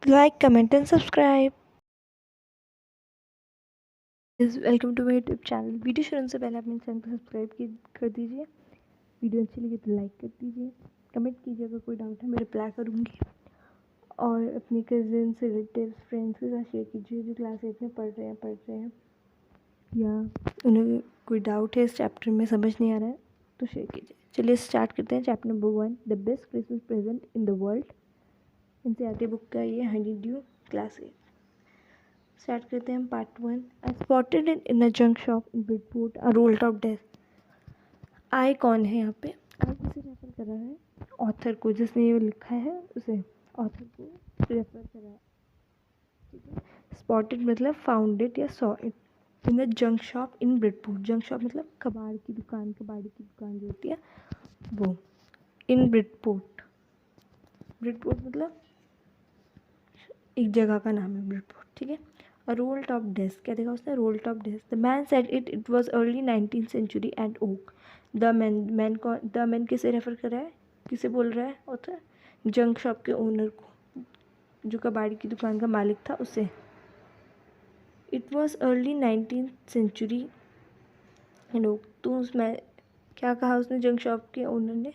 Like, comment and subscribe. Welcome to my YouTube channel. Video शुरू से पहले अपने चैनल को सब्सक्राइब कर दीजिए। वीडियो अच्छी लगी तो लाइक कर दीजिए, कमेंट कीजिए। अगर कोई डाउट है मैं रिप्लाई करूँगी। और अपने कजिन्स, रिलेटिव्स, फ्रेंड्स के साथ शेयर कीजिए जो क्लास 8 में पढ़ रहे हैं या उन्हें कोई डाउट है इस चैप्टर में समझ नहीं आ रहा है तो शेयर कीजिए। चलिए स्टार्ट करते हैं। Chapter number 1, the best Christmas present in the world. NCERT book का ये हनी ड्यू क्लास 8। स्टार्ट करते हैं हम part 1। I spotted in a junk shop in Bridport a roll top desk. I कौन है यहाँ पे? आई किसे रेफर कर रहा है? ऑथर को, जिसने ये लिखा है उसे ऑथर को रेफर कर रहा है। ठीक है। स्पॉटेड मतलब फाउंडेड या saw it in a junk shop in Bridport. Junk shop मतलब कबाड़ी की दुकान जो होती है वो। इन ब्रिडपोर्ट, ब्रिडपोर्ट मतलब एक जगह का नाम है ब्रिडपोर्ट। ठीक है। A roll top desk, क्या देखा उसने? Roll top desk. The man said it was early 19th century and oak. The man किसे रेफर कर रहा है? किसे बोल रहा है ऑथर? जंक शॉप के ओनर को, जो कबाड़ी की दुकान का मालिक था उसे। It was early 19th century and oak. तो उसमें क्या कहा उसने जंक शॉप के ओनर ने?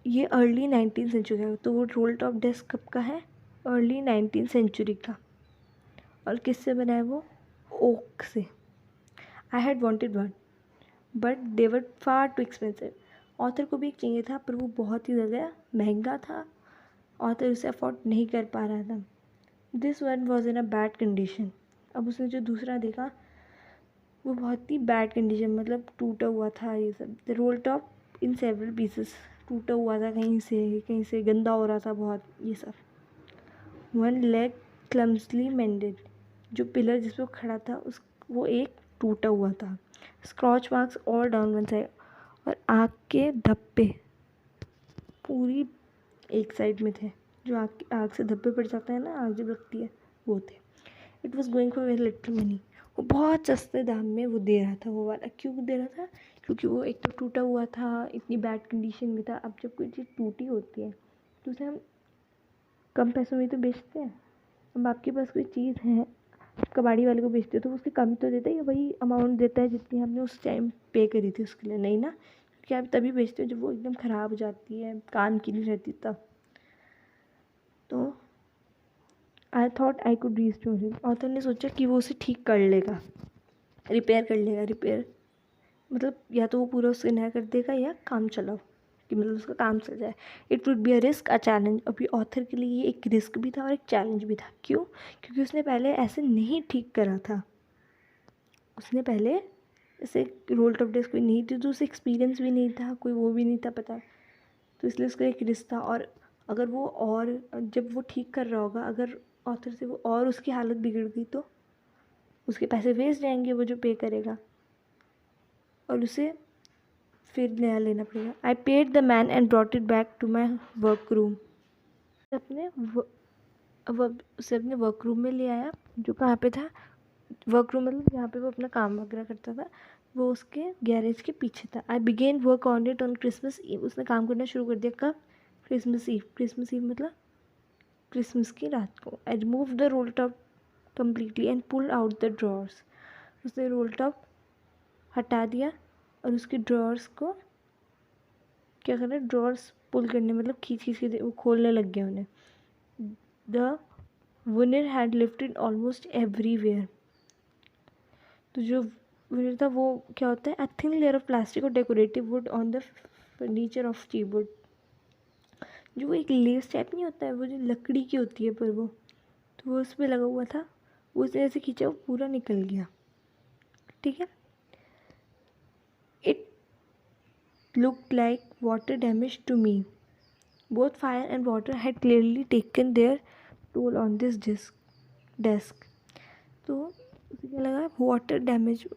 ये अर्ली 19th सेंचुरी का, तो वो रोल टॉप डेस्क कब का है? अर्ली 19th सेंचुरी का। और किससे बना है वो? ओक से। I had wanted one but they were far too expensive. Author को भी एक चाहिए था पर वो बहुत ही ज़्यादा महंगा था। ऑथर उसे अफोर्ड नहीं कर पा रहा था। This one was in a bad condition. अब उसने जो दूसरा देखा वो बहुत ही बैड कंडीशन, मतलब टूटा हुआ था। ये सब the roll top in several pieces, टूटा हुआ था कहीं से गंदा हो रहा था बहुत, ये सब। वन लेग क्लम्सली मेंडेड, जो पिलर जिस पर खड़ा था उस वो एक टूटा हुआ था। Scratch marks all down one side, और आँख के धब्बे पूरी एक साइड में थे। जो आँख से धब्बे पड़ जाते हैं ना, आँख जब लगती है, वो थे। It was going for very little money. वो बहुत सस्ते दाम में वो दे रहा था वो वाला। क्यों दे रहा था? क्योंकि वो एक तो टूटा हुआ था, इतनी बैड कंडीशन में था। अब जब कोई चीज़ टूटी होती है तो उसे हम कम पैसों में तो बेचते हैं। अब आपके पास कोई चीज़ है, कबाड़ी वाले को बेचते हो तो उसकी कम तो देता है या वही अमाउंट देता है जितनी आपने उस टाइम पे करी थी उसके लिए? नहीं ना, क्योंकि आप तभी बेचते हो जब वो एकदम ख़राब हो जाती है, काम की नहीं रहती तब। तो I thought I could restore him. Author ने सोचा कि वो उसे ठीक कर लेगा, रिपेयर कर लेगा। रिपेयर मतलब या तो वो पूरा उससे नया कर देगा या काम चलाओ, कि मतलब उसका काम चल जाए। It would be a risk, a challenge. अभी ऑथर के लिए ये एक रिस्क भी था और एक चैलेंज भी था। क्यों? क्योंकि उसने पहले ऐसे नहीं ठीक करा था। उसने पहले ऐसे रोल टॉप डेस्क कोई नहीं थी तो उसे एक्सपीरियंस भी नहीं था, कोई वो भी नहीं था पता। तो इसलिए उसका एक रिस्क था। और अगर वो और जब वो ठीक कर रहा होगा, अगर ऑथर से वो और उसकी हालत बिगड़ गई तो उसके पैसे वेस्ट जाएंगे, वो जो पे करेगा, और उसे फिर नया लेना पड़ेगा। I paid the man and brought it back to my work room. उसे अपने वर्क रूम में ले आया, जो कहाँ पे था? वर्क रूम मतलब जहाँ पे वो अपना काम वगैरह करता था, वो उसके गैरेज के पीछे था। I began work on it on Christmas Eve. उसने काम करना शुरू कर दिया कब? Christmas Eve. क्रिसमस ईव मतलब क्रिसमस की रात को। I remove the roll top completely and pull out the drawers. उसने रोल टॉप हटा दिया और उसके ड्रॉर्स को क्या करना? ड्रॉर्स पुल करने मतलब खींच खींच के वो खोलने लग गया उन्हें। The veneer had lifted almost everywhere. तो जो विनर था वो क्या होता है? A thin layer of plastic और decorative wood on the furniture of keyboard. जो वो एक लेस टाइप नहीं होता है, वो जो लकड़ी की होती है पर वो, तो वो उस पर लगा हुआ था। वो उसने ऐसे खींचा, वो पूरा निकल गया। ठीक है। It looked like water damage to me. Both fire and water had clearly taken their toll on this desk. तो उसे क्या लगा? वाटर डैमेज,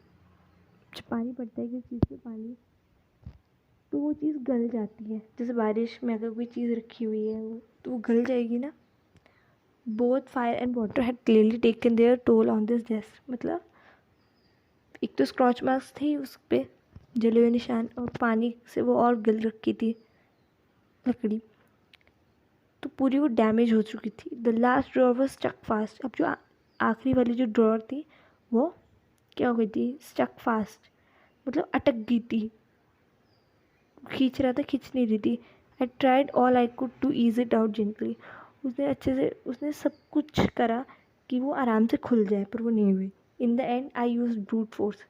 जब पानी पड़ता है किसी चीज़ पे, पानी तो वो चीज़ गल जाती है। जैसे बारिश में अगर कोई चीज़ रखी हुई है वो, तो वो गल जाएगी ना। Both fire and water had clearly taken their toll on this desk. मतलब एक तो स्क्रॉच मार्क्स थे उस पर, जले हुए निशान, और पानी से वो और गल रखी थी लकड़ी। तो पूरी वो डैमेज हो चुकी थी। The last drawer was stuck fast. अब जो आखिरी वाली जो ड्रॉर थी वो क्या हो गई थी, स्टक फास्ट, मतलब अटक गई थी, खींच रहा था, खींच नहीं रही थी। I tried all I could to ease it out gently. उसने अच्छे से, उसने सब कुछ करा कि वो आराम से खुल जाए, पर वो नहीं हुई। In the and I use brute force.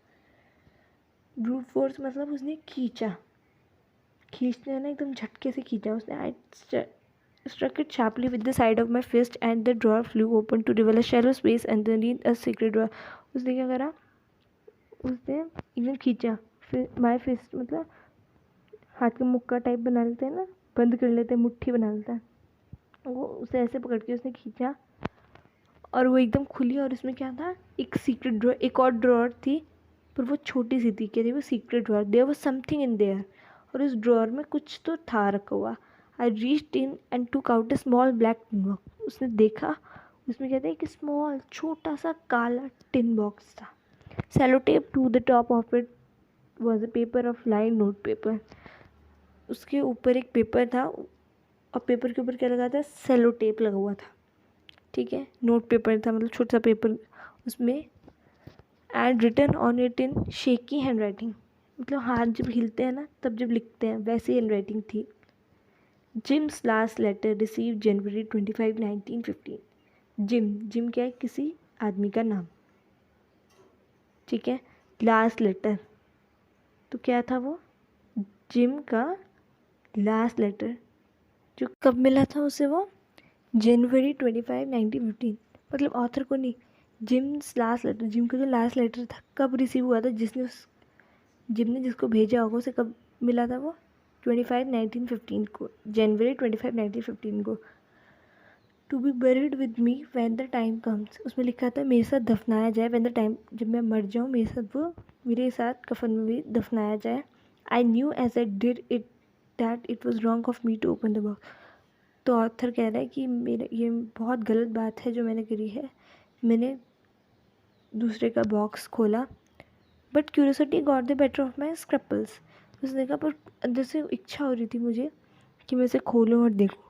Brute force मतलब उसने खींचा, खींचने ना एकदम झटके से खींचा उसने। आई struck it sharply with the side of my fist and the drawer flew open to reveal a shallow space underneath a secret drawer. उसने क्या करा, उसने एकदम खींचा, फिर माई फिस्ट मतलब हाथ का मुक्का टाइप बना लेते हैं ना, बंद कर लेते हैं, मुट्ठी बना लेता है, वो उसे ऐसे पकड़ के उसने खींचा और वो एकदम खुली। और उसमें क्या था, एक सीक्रेट ड्रॉर, एक और ड्रॉर थी, पर वो छोटी सी थी। क्या थी वो, secret drawer. There was something in there, और उस ड्रॉर में कुछ तो था रखा हुआ। I reached in and took out a small black tin box. उसने देखा, उसमें क्या था, एक स्मॉल छोटा सा काला टिन बॉक्स था। Sellotape to the top of it was a paper of line note paper. उसके ऊपर एक पेपर था और पेपर के ऊपर क्या लगा था, सेलो टेप लगा हुआ था, ठीक है। नोट पेपर था, मतलब छोटा सा पेपर उसमें। And written on it in shaky handwriting, मतलब हाथ जब हिलते हैं ना तब जब लिखते हैं वैसी हैंड राइटिंग थी। जिम्स लास्ट लेटर रिसीव जनवरी 25, 1915। जिम, जिम क्या है, किसी आदमी का नाम, ठीक है। लास्ट लेटर, तो क्या था वो, जिम का लास्ट लेटर, जो कब मिला था उसे, वो जनवरी 25, 1915। मतलब ऑथर को नहीं, जिम्स लास्ट लेटर, जिम का जो लास्ट लेटर था कब रिसीव हुआ था, जिसने उस जिम ने जिसको भेजा होगा उसे कब मिला था वो, 25, 1915 को, जनवरी 25, 1915 को। To be buried with me when the time comes, उसमें लिखा था मेरे साथ दफनाया जाए, व्हेन द टाइम, जब मैं मर जाऊँ मेरे साथ वो, मेरे साथ कफन में भी दफनाया जाए। I knew as I did it that it was wrong of me to open the box. तो ऑथर कह रहा है कि मेरे ये बहुत गलत बात है जो मैंने करी है, मैंने दूसरे का बॉक्स खोला। But curiosity got the better of my scruples. उसने कहा पर अंदर से इच्छा हो रही थी मुझे कि मैं इसे खोलूँ और देखूँ।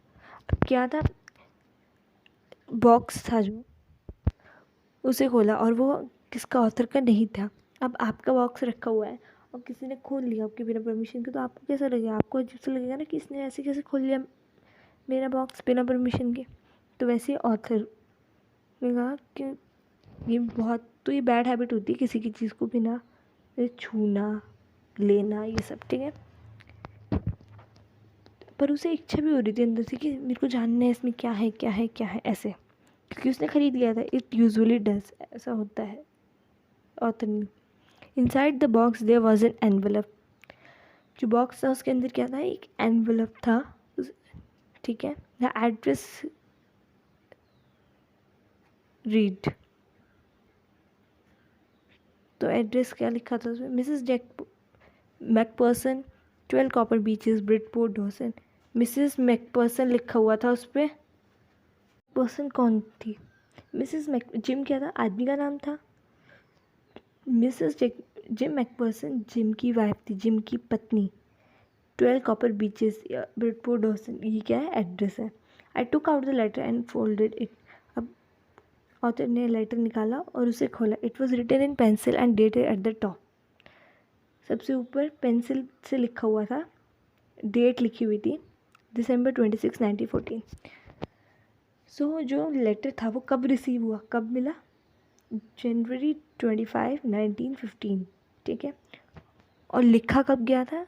अब क्या था, बॉक्स था जो, उसे खोला और वो किसका, ऑथर का नहीं था। अब आपका बॉक्स रखा हुआ है और किसी ने खोल लिया आपके बिना परमिशन के, तो आपको कैसा लगेगा, आपको अजीब सा लगेगा ना कि इसने ऐसे कैसे खोल लिया मेरा बॉक्स बिना परमिशन के। तो वैसे ऑथर ने कहा कि ये बहुत, तो ये बैड हैबिट होती है किसी की चीज़ को बिना छूना, लेना, ये सब, ठीक है। पर उसे इच्छा भी हो रही थी अंदर से कि मेरे को जानना है इसमें क्या है, क्या है, क्या है, ऐसे, क्योंकि उसने ख़रीद लिया था। इट यूजुअली डज, ऐसा होता है ऑथर ने। Inside the box there was an envelope. जो बॉक्स था उसके अंदर क्या था, एक एनवलप था, ठीक है। द एड्रेस रीड, तो एड्रेस क्या लिखा था उसमें, Mrs McPherson, 12 copper beeches, Bridport, Dorset. Mrs McPherson लिखा हुआ था उस पर। पर्सन कौन थी, मिसेस जिम क्या था, आदमी का नाम था। मिसेस जिम मैकपर्सन जिम की वाइफ थी, जिम की पत्नी। 12 कॉपर बीचेस, ब्रिडपोर्ट, डॉसन, ये क्या है, एड्रेस है। I took out the letter and folded it. अब ऑथर ने लेटर निकाला और उसे खोला। It was written in pencil and dated at the top. सबसे ऊपर पेंसिल से लिखा हुआ था, डेट लिखी हुई थी, दिसंबर 26, 1914। सो जो लेटर था वो कब रिसीव हुआ, कब मिला, जनवरी 25, 1915, ठीक है। और लिखा कब गया था,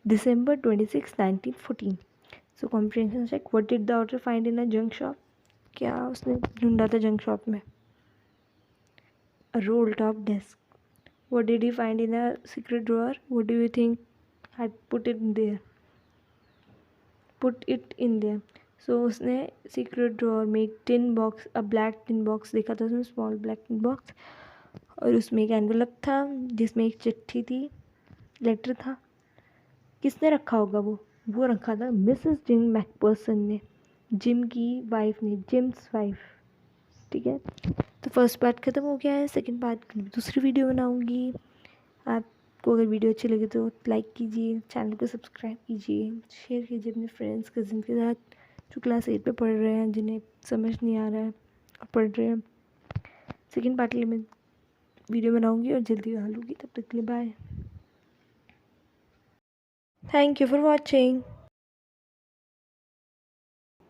दिसंबर 26, 1914। So comprehension check, what did the author find in a junk shop, क्या उसने ढूंढा था जंक शॉप में, a roll top desk. What did he find in a secret drawer, what do you think had put it there. So उसने secret drawer में एक tin box, a black tin box देखा था उसमें, small black tin box, और उसमें एक envelope था जिसमें एक चिट्ठी थी, लेटर था। किसने रखा होगा वो रखा था मिसेस जिम मैकपर्सन ने, जिम की वाइफ ने, जिम्स वाइफ, ठीक है। तो फर्स्ट पार्ट ख़त्म हो गया है, सेकंड पार्ट दूसरी वीडियो बनाऊंगी। आपको अगर वीडियो अच्छी लगे तो लाइक कीजिए, चैनल को सब्सक्राइब कीजिए, शेयर कीजिए अपने फ्रेंड्स कज़न के साथ। जो क्लास 8 में पढ़ रहे हैं, जिन्हें समझ नहीं आ रहा है और पढ़ रहे हैं। सेकेंड पार्ट के लिए मैं वीडियो बनाऊँगी और जल्दी डालूँगी। तब तक के लिए bye. Thank you for watching.